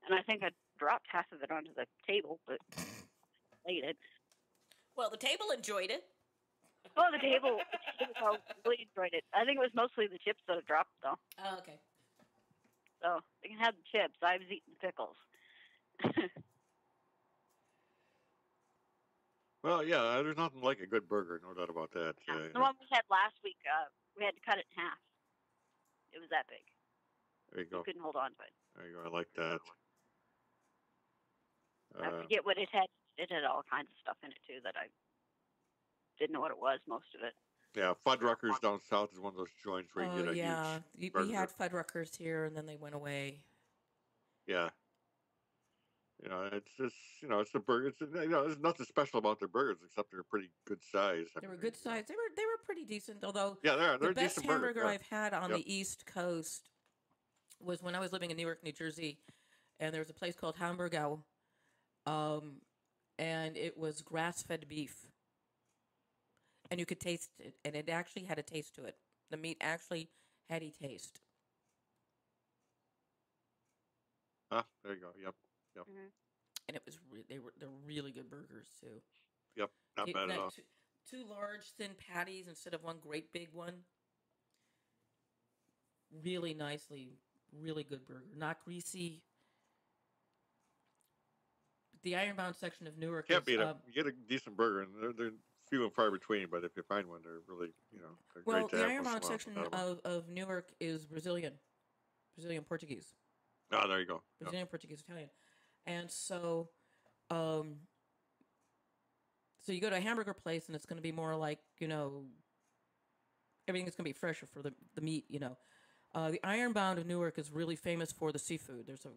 And I think I dropped half of it onto the table, but I ate it. Well, the table enjoyed it. Well, the table really enjoyed it. I think it was mostly the chips that I dropped, though. Oh, okay. So they can have the chips. I was eating the pickles. Well, yeah, there's nothing like a good burger, no doubt about that. Yeah. The one we had last week, we had to cut it in half. It was that big. There you go. You couldn't hold on to it. There you go. I like that. I forget what it had. It had all kinds of stuff in it, too, that I didn't know what it was, most of it. Yeah, Fuddruckers down south is one of those joints where you get a huge burger. We had Fuddruckers here, and then they went away. Yeah. It's just, it's the burger. There's nothing special about their burgers except they're pretty good size. They were good size. They were pretty decent, although they're the best decent hamburger burger, I've had on the East Coast was when I was living in Newark, New Jersey, and there was a place called Hamburgau, and it was grass-fed beef, and you could taste it, and it actually had a taste to it. The meat actually had a taste. There you go. Yep. Mm-hmm. And it was they're really good burgers too. Yep, not bad at all. 2 large thin patties instead of one great big one. Really nicely, really good burger. Not greasy. The Ironbound section of Newark Can't is... beat it. You get a decent burger, and they're few and far between, but if you find one, they're really, they're great to the have once in a Ironbound while. section of Newark is Brazilian Portuguese. Oh, there you go. Brazilian, Portuguese, Italian. And so, so you go to a hamburger place, and it's going to be more like, everything's going to be fresher for the meat, The Ironbound of Newark is really famous for the seafood. There's a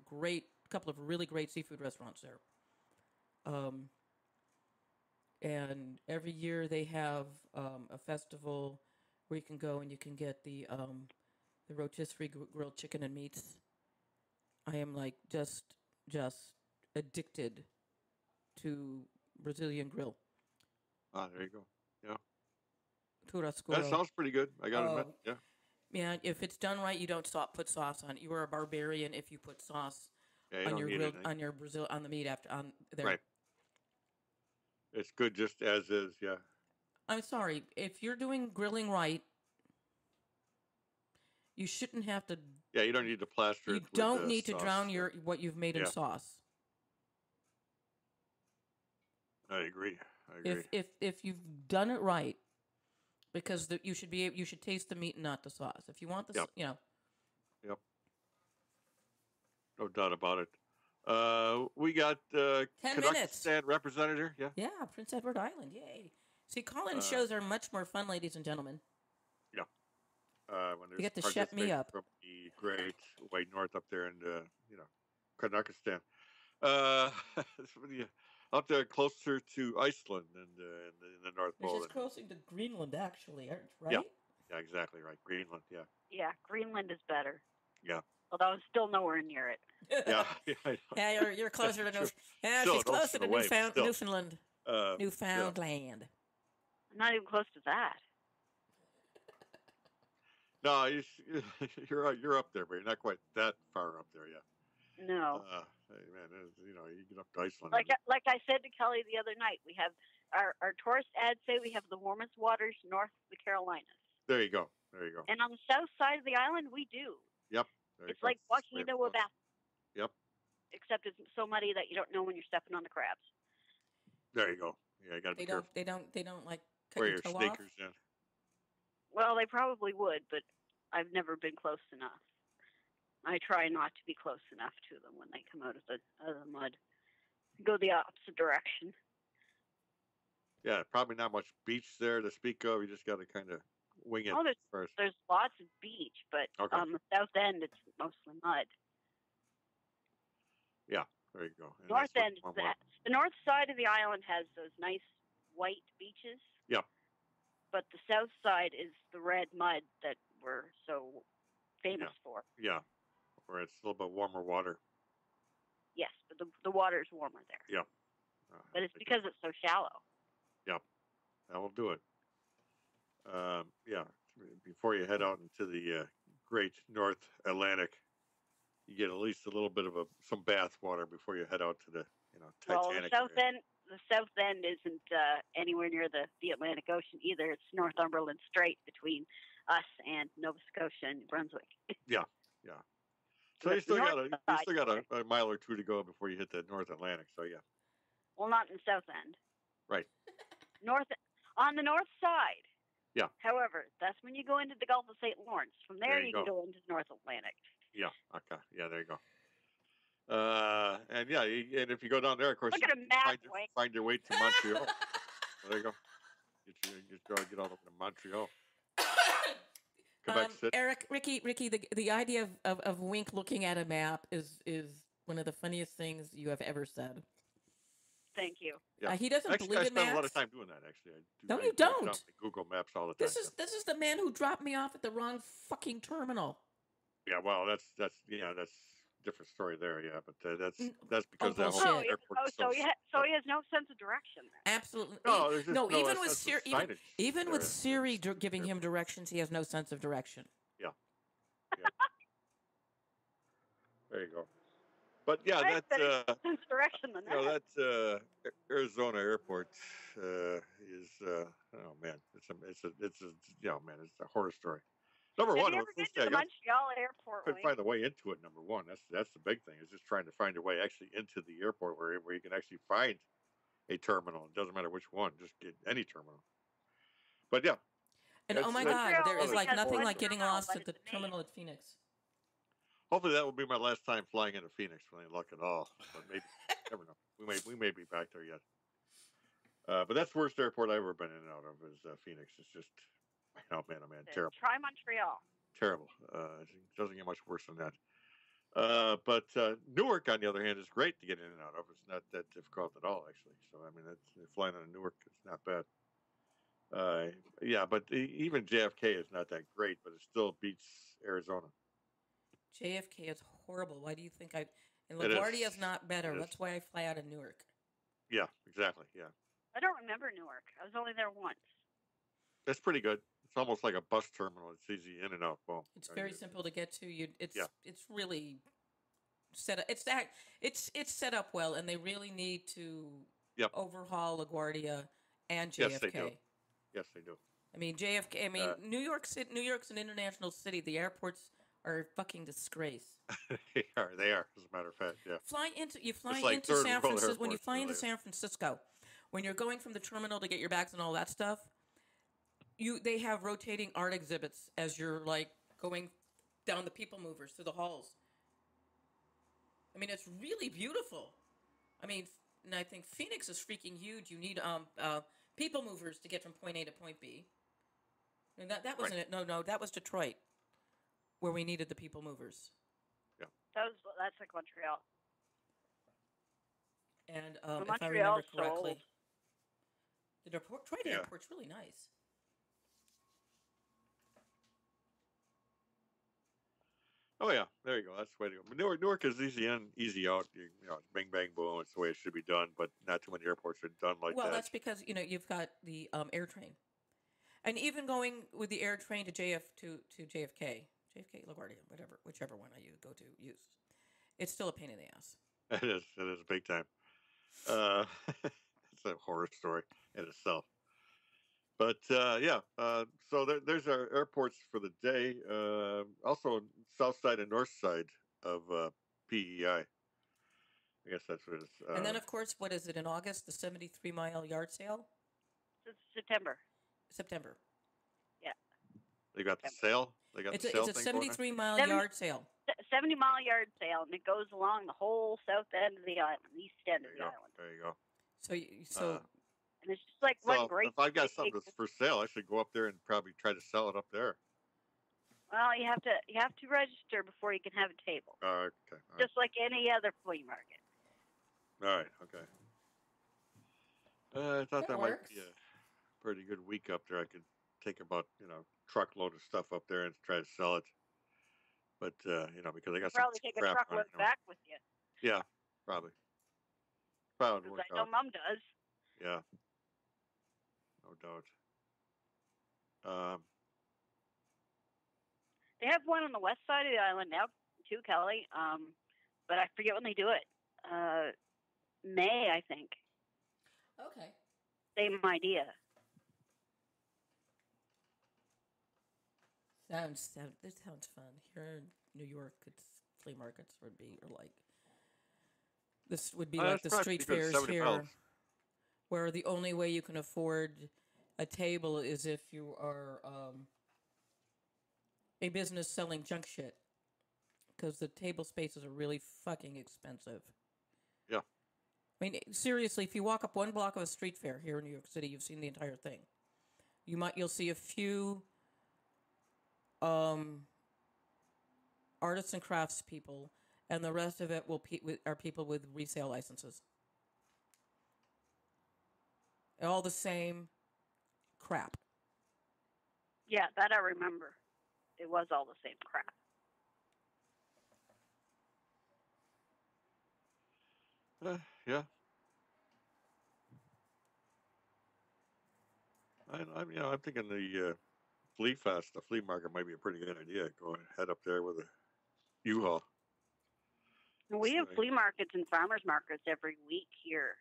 couple of really great seafood restaurants there. And every year they have a festival where you can go and you can get the rotisserie grilled chicken and meats. I am like just addicted to Brazilian grill. Ah, there you go. Yeah. Churrasco. That sounds pretty good. I gotta admit. Yeah. Yeah, if it's done right, you don't put sauce on it. You are a barbarian if you put sauce on your grilled, on the meat on there. Right. It's good just as is. Yeah. I'm sorry, if you're doing grilling right, you shouldn't have to. Yeah, you don't need to plaster it. You don't need to sauce. drown what you've made in sauce. I agree. If you've done it right, because you should taste the meat and not the sauce. If you want the, Yep. No doubt about it. We got 10 minutes. Representative. Yeah. Yeah, Prince Edward Island. Yay! See, call-in shows are much more fun, ladies and gentlemen. Yeah. When you get to shut me up. From the great way north up there in Kazakhstan. Up there closer to Iceland and in the North Pole. Which is closer to Greenland, actually, right? Yeah, exactly right. Greenland, yeah. Yeah, Greenland is better. Yeah. Although I'm still nowhere near it. Yeah, you're closer to Newfoundland. Yeah, still she's closer to Newfoundland. Newfoundland. I'm not even close to that. No, you're up there, but you're not quite that far up there yet. No. Hey man, you get up to Iceland. Like I said to Kelly the other night, we have our tourist ads say we have the warmest waters north of the Carolinas. There you go. And on the south side of the island, we do. Yep. It's like walking into a bath. Yep. Except it's so muddy that you don't know when you're stepping on the crabs. There you go. Yeah, you got to be careful. They don't like cut wear your toe sneakers off? in. Well, they probably would, but I've never been close enough. I try not to be close enough to them when they come out of the mud. Go the opposite direction. Yeah, probably not much beach there to speak of. You just got to kind of wing it first. There's lots of beach, but on the south end, it's mostly mud. Yeah, there you go. And north end, the north side of the island has those nice white beaches. Yeah. But the south side is the red mud that we're so famous for. Yeah, where it's a little bit warmer water. Yes, but the water's warmer there. Yeah. But it's because it's so shallow. Yep. That will do it. Yeah. Before you head out into the great North Atlantic, you get at least a little bit of some bath water before you head out to the Titanic. Well, the south end isn't anywhere near the Atlantic Ocean either. It's Northumberland Strait between us and Nova Scotia and New Brunswick. Yeah. So you still got a mile or two to go before you hit the North Atlantic. So yeah. Well, not in the south end. Right. On the north side. Yeah. However, that's when you go into the Gulf of St. Lawrence. From there you can go into the North Atlantic. Yeah. Okay. Yeah. There you go. And if you go down there, of course, look at a map. Find your way to Montreal. There you go. Get all up to Montreal. Quebec City. Eric, Ricky, the idea of Wink looking at a map is one of the funniest things you have ever said. Thank you. Yeah. He doesn't believe in maps. I spend a lot of time doing that, actually. You don't. Google Maps all the time. This is the man who dropped me off at the wrong fucking terminal. Yeah, well, that's different story there. Yeah, but that's because that whole airport. So he has no sense of direction there. Absolutely. No, even with Siri giving him directions, he has no sense of direction. Yeah. There you go. But yeah, I've been in this direction than that. that Arizona airport is oh man, it's a man, it's a horror story. Number Have one, you ever been to the Montreal airport? couldn't find a way into it. Number one, that's the big thing. Is just trying to find a way actually into the airport where you can actually find a terminal. It doesn't matter which one, just get any terminal. But yeah, and oh my God, there is like nothing like getting lost at the terminal at Phoenix. Hopefully that will be my last time flying into Phoenix with any luck at all. But maybe, never know. We may be back there yet. But that's the worst airport I've ever been in and out of is Phoenix. It's just, oh man, terrible. Try Montreal. Terrible. It doesn't get much worse than that. But Newark, on the other hand, is great to get in and out of. It's not that difficult at all, actually. So I mean, flying out of Newark is not bad. Yeah, but even JFK is not that great, but it still beats Arizona. JFK is horrible. Why do you think I? And LaGuardia is not better. That's why I fly out of Newark. Yeah, exactly. Yeah. I don't remember Newark. I was only there once. That's pretty good. It's almost like a bus terminal. It's easy in and out. Boom. It's very simple to get to. It's really set up. It's set up well, and they really need to overhaul LaGuardia and JFK. Yes, they do. Yes, they do. I mean, JFK. I mean, New York's an international city. The airports are a fucking disgrace. They are. As a matter of fact, yeah. You fly into San Francisco. When you fly into San Francisco, when you're going from the terminal to get your bags and all that stuff, they have rotating art exhibits as you're like going down the people movers through the halls. I mean, it's really beautiful. I mean, and I think Phoenix is freaking huge. You need people movers to get from point A to point B. And that wasn't it. No, that was Detroit, where we needed the people movers. Yeah, that's like Montreal. And if I remember correctly, the Detroit airport's really nice. Oh yeah, there you go. That's the way to go. Newark is easy in, easy out. It's bing bang boom. It's the way it should be done. But not too many airports are done like that. Well, that's because you've got the air train, and even going with the air train to JFK, LaGuardia, whichever one I go to use, it's still a pain in the ass. It is big time. It's a horror story in itself. But so there's our airports for the day. Also, south side and north side of PEI. I guess that's what it is. And then, of course, what is it in August? The 73-mile yard sale? September. Yeah. They got the sale? It's a 73-mile yard sale. 70-mile yard sale, and it goes along the whole south end of the island, the east end of the island. There you go. So and it's just like one great. If I've got something that's for sale, I should go up there and probably try to sell it up there. Well, you have to register before you can have a table. Okay. Just like any other flea market. All right. Okay. I thought that might works. be a pretty good week up there. I could take about truckload of stuff up there and try to sell it. But because I got some probably take a truckload back with you. Yeah, probably. Probably work I know Mom does. Yeah. No doubt. They have one on the west side of the island now, too, Kelly. But I forget when they do it. May, I think. Okay. Same idea. This sounds fun. Here in New York, flea markets would be like the street fairs here, where the only way you can afford a table is if you are a business selling junk shit, because the table spaces are really fucking expensive. Yeah. I mean, seriously, if you walk up one block of a street fair here in New York City, you've seen the entire thing. You'll see a few artists and crafts people, and the rest of it are people with resale licenses. All the same crap. Yeah, that I remember. It was all the same crap. Yeah. I'm thinking the flea fest, the flea market might be a pretty good idea. Go head up there with a U-Haul. We have flea markets and farmers markets every week here.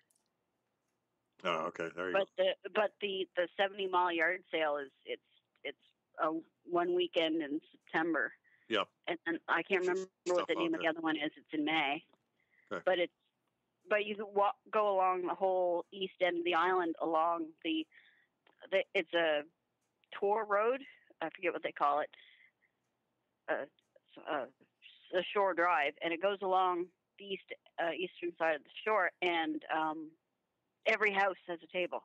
Oh, okay. There you go. But the 70 mile yard sale it's one weekend in September. Yeah. And I can't remember what the name of the other one is. It's in May. Okay. But you can go along the whole east end of the island along it's a tour road. I forget what they call it. A shore drive, and it goes along the eastern side of the shore, and every house has a table.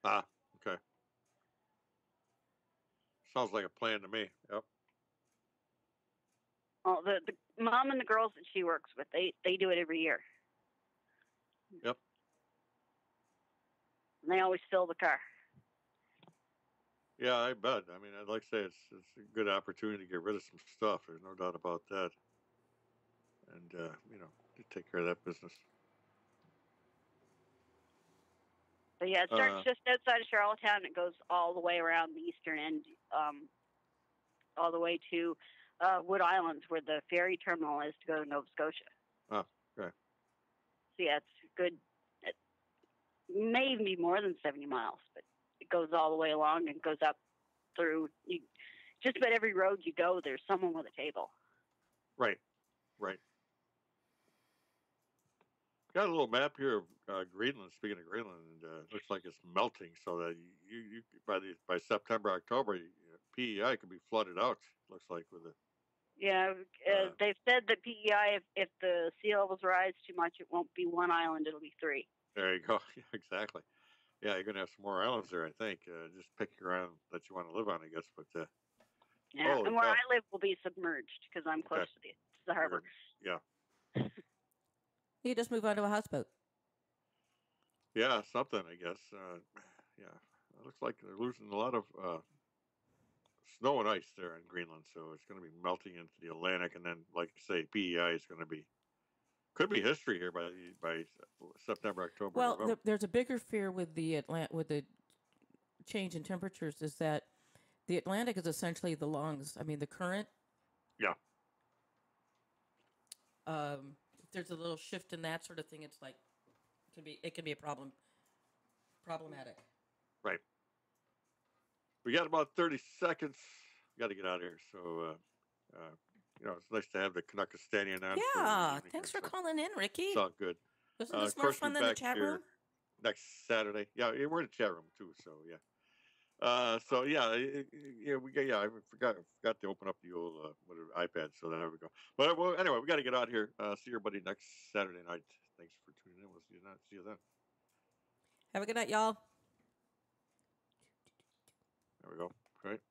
Ah, okay. Sounds like a plan to me. Yep. Well, the mom and the girls that she works with, they do it every year. Yep. And they always fill the car. Yeah, I bet. I mean, I'd like to say it's a good opportunity to get rid of some stuff. There's no doubt about that. And, to take care of that business. But yeah, it starts just outside of Charlottetown. It goes all the way around the eastern end, all the way to Wood Islands, where the ferry terminal is to go to Nova Scotia. Oh, okay. So yeah, it's good. It may even be more than 70 miles, but it goes all the way along and goes up through. Just about every road you go, there's someone with a table. Right. Got a little map here of Greenland. Speaking of Greenland, looks like it's melting, so that you by September, October, PEI could be flooded out. Looks like with it. Yeah, they've said that PEI, if the sea levels rise too much, it won't be one island; it'll be 3. There you go. Yeah, exactly. Yeah, you're gonna have some more islands there, I think. Just pick around that you want to live on, I guess. But yeah, and where I live will be submerged because I'm close to the harbor. Yeah. You just move on to a houseboat. Yeah, something, I guess. Yeah, it looks like they're losing a lot of snow and ice there in Greenland, so it's going to be melting into the Atlantic, and then, like you say, PEI is going to could be history here by September, October. Well, there's a bigger fear with the change in temperatures is that the Atlantic is essentially the lungs. I mean, the current. Yeah. If there's a little shift in that sort of thing, it's like it can be a problematic. Right. We got about 30 seconds. We got to get out of here. So, it's nice to have the Canuckistanian on. Yeah, thanks for calling in, Ricky. It's all good. Wasn't this more fun than the chat room? Next Saturday. Yeah, we're in the chat room too. So yeah. I forgot to open up the old iPad. So there we go. But anyway, we got to get out here. See everybody next Saturday night. Thanks for tuning in. We'll see you then. Have a good night, y'all. There we go. Right.